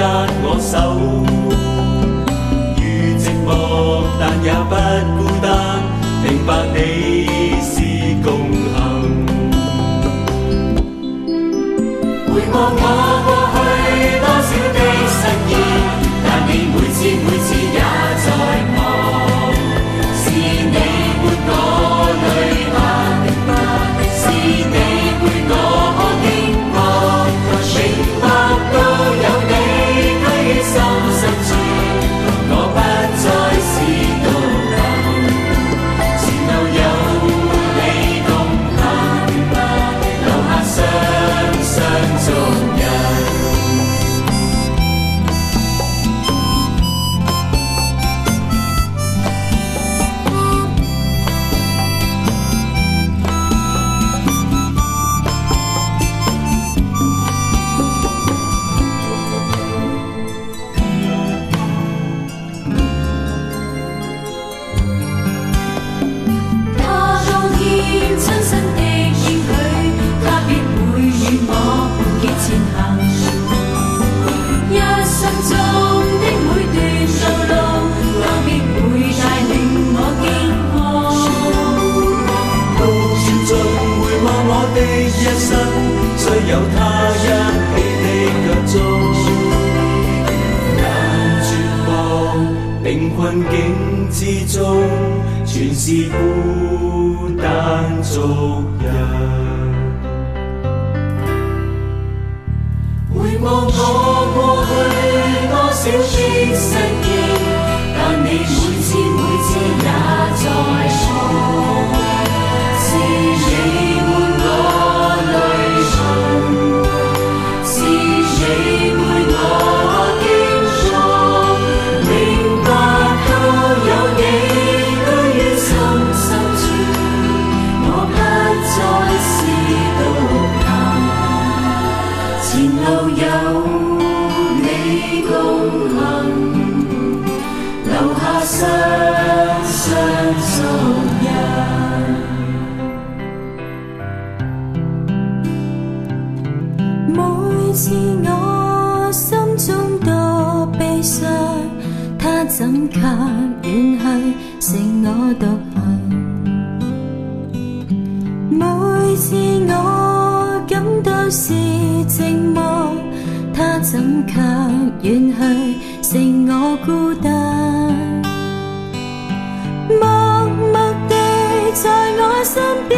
握我手，如寂寞但也不孤單，明白你是共行。回望我過去多少的失意，但你每次也在旁，是你伴我淚痕，是你陪我經過，明白都有你居於心深處，我不再是獨行，前路有你共行，留下雙雙足印。雖有他一起的腳蹤，那絕望並困境之中，全是孤單足印。回望我過去多少的失意，但你每次也在旁，是你伴我淚痕，是你陪我經過，明白到有你居於心深處，我不再是獨行，前路有你共行，留下雙雙足印。每次我心中多悲傷，他怎卻遠去，剩我獨行。每次我感到是寂寞，他怎卻遠去，剩我孤單。默默地在我身邊，